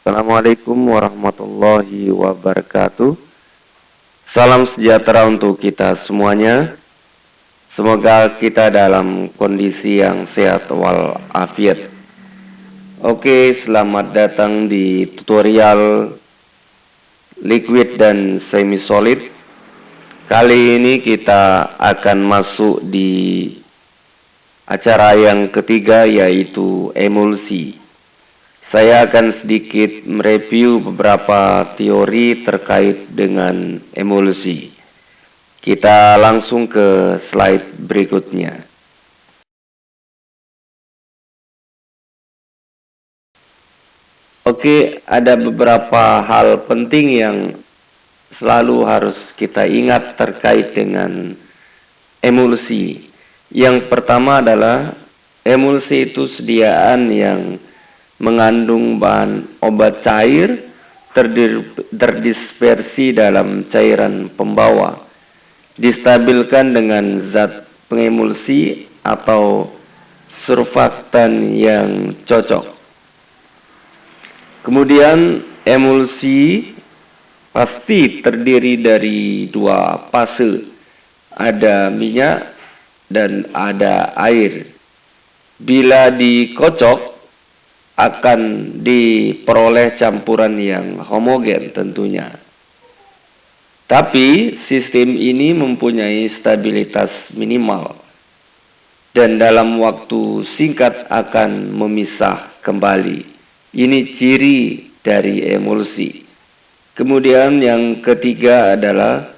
Assalamualaikum warahmatullahi wabarakatuh. Salam sejahtera untuk kita semuanya. Semoga kita dalam kondisi yang sehat walafiat. Oke, selamat datang di tutorial liquid dan semi solid. Kali ini kita akan masuk di acara yang ketiga, yaitu emulsi. Saya akan sedikit mereview beberapa teori terkait dengan emulsi. Kita langsung ke slide berikutnya. Oke, ada beberapa hal penting yang selalu harus kita ingat terkait dengan emulsi. Yang pertama adalah emulsi itu sediaan yang mengandung bahan obat cair terdispersi dalam cairan pembawa, distabilkan dengan zat pengemulsi atau surfaktan yang cocok. Kemudian emulsi pasti terdiri dari dua fase, ada minyak dan ada air. Bila dikocok akan diperoleh campuran yang homogen tentunya. Tapi sistem ini mempunyai stabilitas minimal dan dalam waktu singkat akan memisah kembali. Ini ciri dari emulsi. Kemudian yang ketiga adalah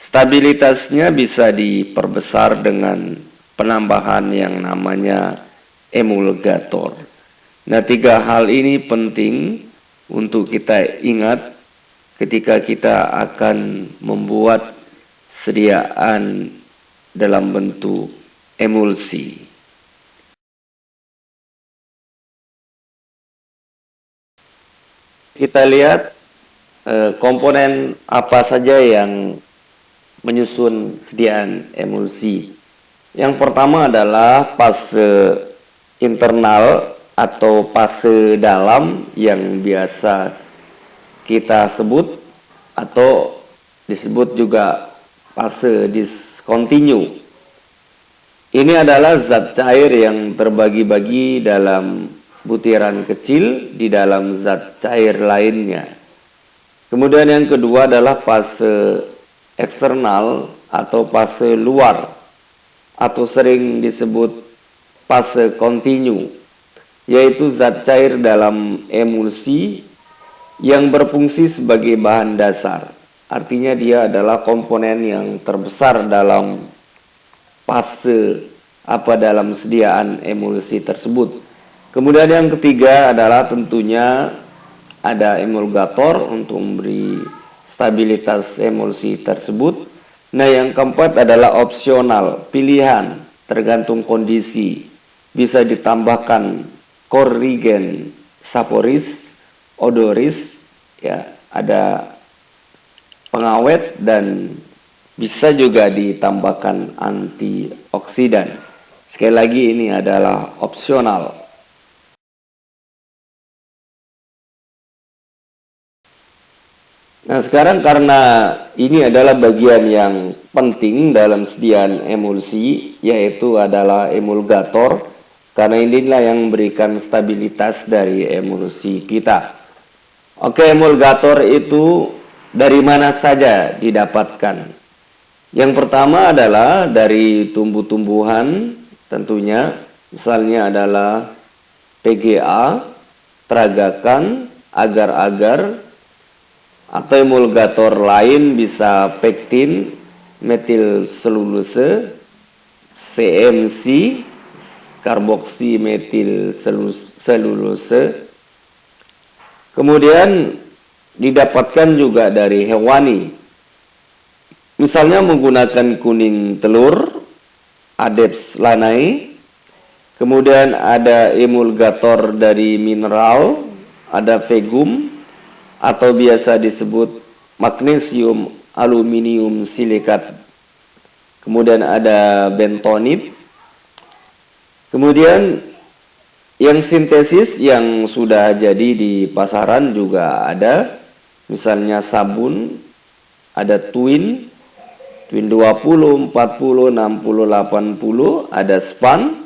stabilitasnya bisa diperbesar dengan penambahan yang namanya emulgator. Nah, tiga hal ini penting untuk kita ingat ketika kita akan membuat sediaan dalam bentuk emulsi. Kita lihat komponen apa saja yang menyusun sediaan emulsi. Yang pertama adalah fase internal atau fase dalam yang biasa kita sebut atau disebut juga fase discontinue. Ini adalah zat cair yang terbagi-bagi dalam butiran kecil di dalam zat cair lainnya. Kemudian yang kedua adalah fase eksternal atau fase luar atau sering disebut fase kontinu, yaitu zat cair dalam emulsi yang berfungsi sebagai bahan dasar. Artinya dia adalah komponen yang terbesar dalam fase dalam sediaan emulsi tersebut. Kemudian yang ketiga adalah tentunya ada emulgator untuk memberi stabilitas emulsi tersebut. Nah, yang keempat adalah opsional, pilihan tergantung kondisi. Bisa ditambahkan korrigen saporis, odoris, ya, ada pengawet dan bisa juga ditambahkan antioksidan. Sekali lagi ini adalah opsional. Nah, sekarang karena ini adalah bagian yang penting dalam sediaan emulsi, yaitu adalah emulgator. Karena inilah yang memberikan stabilitas dari emulsi kita. Oke, emulgator itu dari mana saja didapatkan? Yang pertama adalah dari tumbuh-tumbuhan tentunya. Misalnya adalah PGA, tragakan, agar-agar, atau emulgator lain bisa pektin, metil selulose, CMC, karboksi metil selulose. Kemudian didapatkan juga dari hewani, misalnya menggunakan kuning telur, Adepts lanai. Kemudian ada emulgator dari mineral, ada vegum atau biasa disebut magnesium aluminium silikat. Kemudian ada bentonit. Kemudian Yang sintesis yang sudah jadi di pasaran juga ada, misalnya sabun, ada Twin 20, 40, 60, 80, ada Span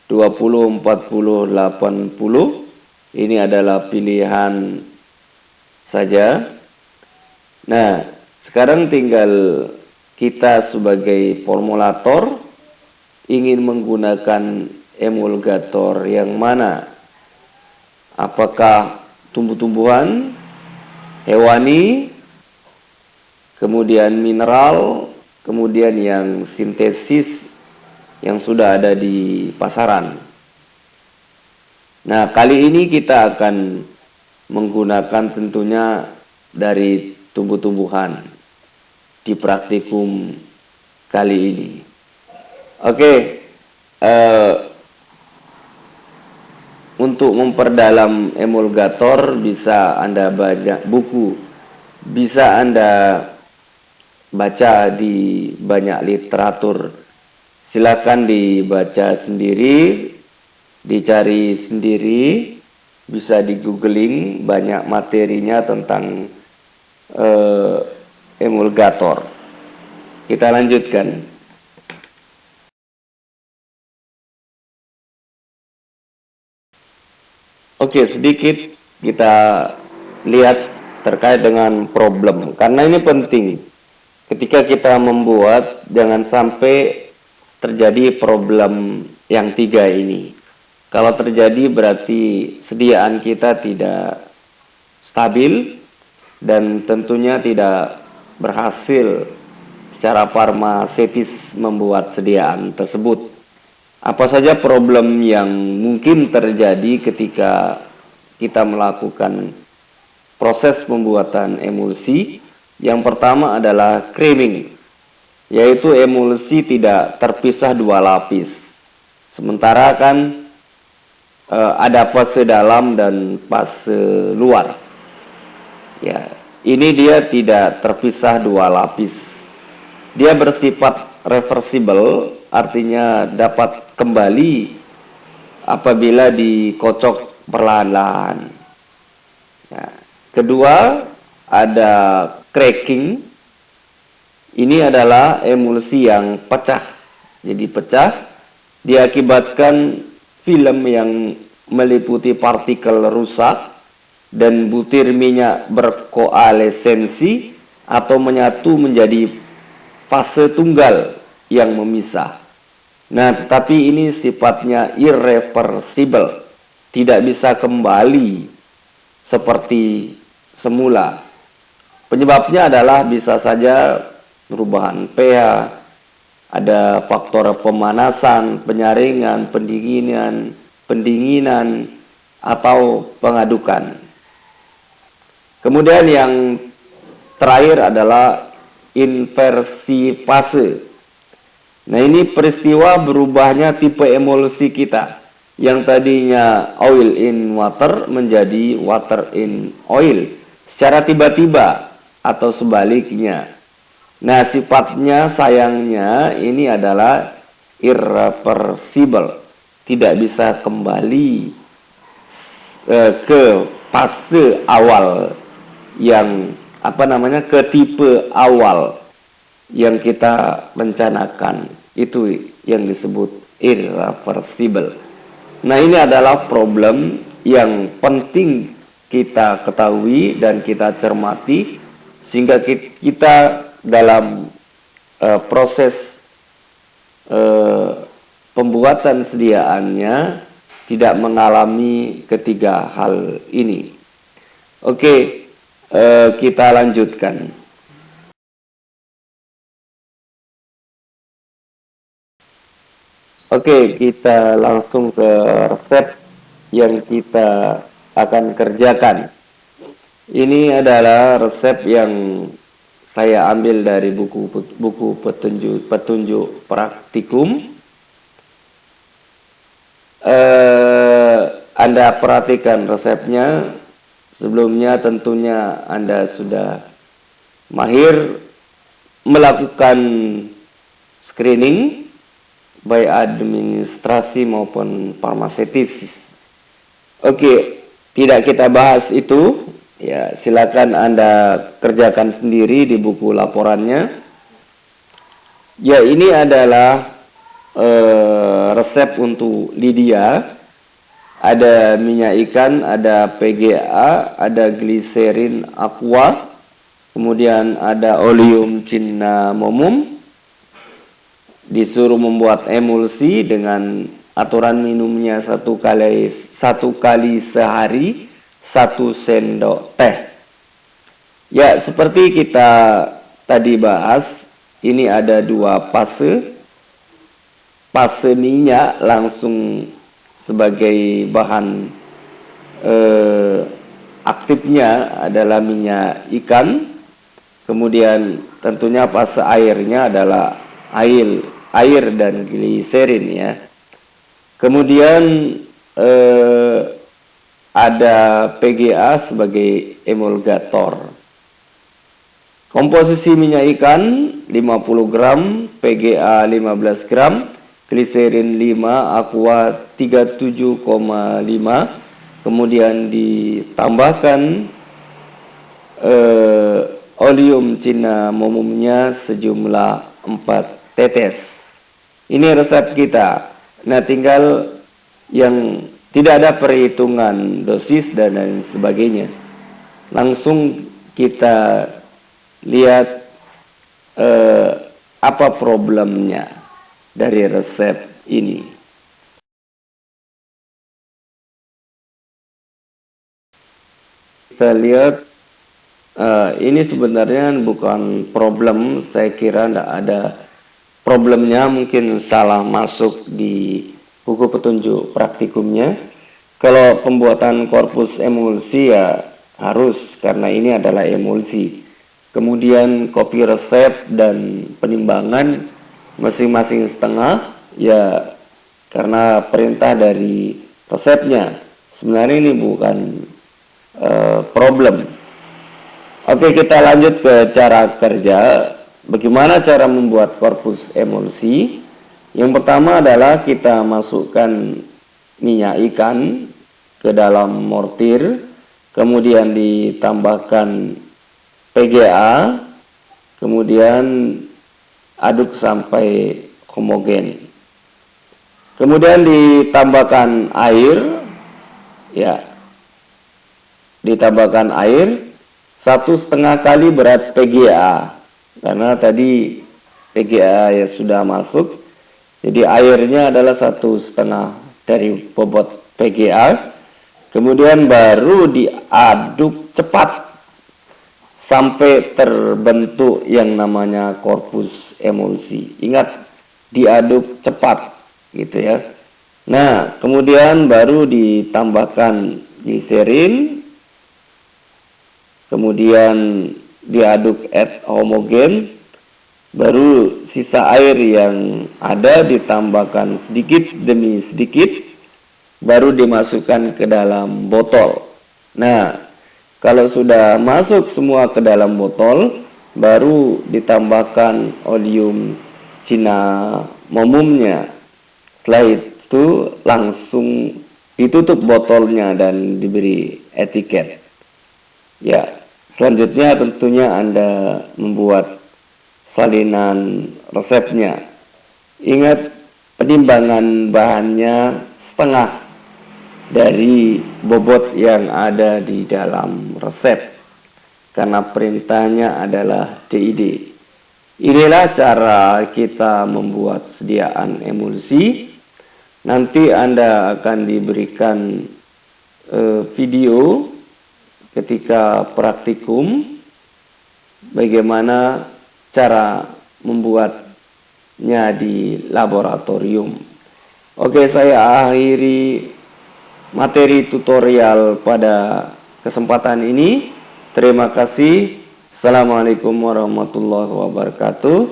20, 40, 80. Ini adalah pilihan saja. Nah, sekarang tinggal kita sebagai formulator ingin menggunakan emulgator yang mana? Apakah tumbuh-tumbuhan, hewani, kemudian mineral, kemudian yang sintesis yang sudah ada di pasaran. Nah, kali ini kita akan menggunakan tentunya dari tumbuh-tumbuhan di praktikum kali ini. Oke, untuk memperdalam emulgator bisa Anda baca buku, bisa Anda baca di banyak literatur. Silakan dibaca sendiri, dicari sendiri, bisa di googling, banyak materinya tentang emulgator. Kita lanjutkan. Oke, sedikit kita lihat terkait dengan problem, karena ini penting. Ketika kita membuat, jangan sampai terjadi problem yang 3 ini. Kalau terjadi berarti sediaan kita tidak stabil dan tentunya tidak berhasil secara farmaseutis membuat sediaan tersebut. Apa saja problem yang mungkin terjadi ketika kita melakukan proses pembuatan emulsi? Yang pertama adalah creaming, yaitu emulsi tidak terpisah 2 lapis. Sementara kan ada fase dalam dan fase luar. Ya, ini dia tidak terpisah 2 lapis. Dia bersifat reversible, artinya dapat kembali apabila dikocok perlahan-lahan. Nah, kedua ada cracking. Ini adalah emulsi yang pecah. Jadi pecah diakibatkan film yang meliputi partikel rusak dan butir minyak berkoalesensi atau menyatu menjadi fase tunggal yang memisah. Nah, tapi ini sifatnya irreversible, tidak bisa kembali seperti semula. Penyebabnya adalah bisa saja perubahan pH, ada faktor pemanasan, penyaringan, pendinginan atau pengadukan. Kemudian yang terakhir adalah inversi fase. Nah, ini peristiwa berubahnya tipe emulsi kita, yang tadinya oil in water menjadi water in oil secara tiba-tiba atau sebaliknya. Nah, sifatnya sayangnya ini adalah irreversible, tidak bisa kembali ke fase awal yang ke tipe awal yang kita rencanakan. Itu yang disebut irreversible. Nah, ini adalah problem yang penting kita ketahui dan kita cermati, sehingga kita dalam proses pembuatan sediaannya tidak mengalami ketiga hal ini. Oke, kita lanjutkan. Oke, kita langsung ke resep yang kita akan kerjakan. Ini adalah resep yang saya ambil dari buku petunjuk praktikum. Anda perhatikan resepnya. Sebelumnya tentunya Anda sudah mahir melakukan screening baik administrasi maupun farmaseutis. Oke, tidak kita bahas itu. Ya, silakan Anda kerjakan sendiri di buku laporannya. Ya, ini adalah resep untuk Lydia. Ada minyak ikan, ada PGA, ada gliserin aqua, kemudian ada oleum cinnamomum. Disuruh membuat emulsi dengan aturan minumnya satu kali sehari, 1 sendok teh. Ya, seperti kita tadi bahas, ini ada 2 fase. Fase minyak langsung sebagai bahan aktifnya adalah minyak ikan. Kemudian tentunya fase airnya adalah air dan gliserin ya. Kemudian ada PGA sebagai emulgator. Komposisi minyak ikan 50 gram, PGA 15 gram, gliserin 5, aqua 37,5. Kemudian ditambahkan oleum cinnamomumnya sejumlah 4 tetes. Ini resep kita. Nah, tinggal yang tidak ada perhitungan dosis dan lain sebagainya. Langsung kita lihat apa problemnya dari resep ini. Kita lihat ini sebenarnya bukan problem, saya kira tidak ada problemnya, mungkin salah masuk di buku petunjuk praktikumnya. Kalau pembuatan korpus emulsi ya harus, karena ini adalah emulsi. Kemudian kopi resep dan penimbangan masing-masing setengah, ya karena perintah dari resepnya. Sebenarnya ini bukan problem. Oke, kita lanjut ke cara kerja. Bagaimana cara membuat korpus emulsi? Yang pertama adalah kita masukkan minyak ikan ke dalam mortir, kemudian ditambahkan PGA, kemudian aduk sampai homogen. Kemudian ditambahkan air, ya, ditambahkan air 1,5 kali berat PGA, karena tadi PGA ya sudah masuk, jadi airnya adalah 1,5 dari bobot PGA. Kemudian baru diaduk cepat sampai terbentuk yang namanya korpus emulsi. Ingat, diaduk cepat gitu ya. Nah, kemudian baru ditambahkan gliserin, kemudian diaduk homogen, baru sisa air yang ada ditambahkan sedikit demi sedikit, baru dimasukkan ke dalam botol. Nah, kalau sudah masuk semua ke dalam botol, baru ditambahkan oleum cinnamomumnya. Setelah itu langsung ditutup botolnya dan diberi etiket. Ya, selanjutnya tentunya Anda membuat salinan resepnya. Ingat, penimbangan bahannya setengah dari bobot yang ada di dalam resep, karena perintahnya adalah DID. Inilah cara kita membuat sediaan emulsi. Nanti Anda akan diberikan video ketika praktikum bagaimana cara membuatnya di laboratorium. Oke, saya akhiri materi tutorial pada kesempatan ini. Terima kasih. Assalamualaikum warahmatullahi wabarakatuh.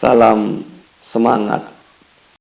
Salam semangat.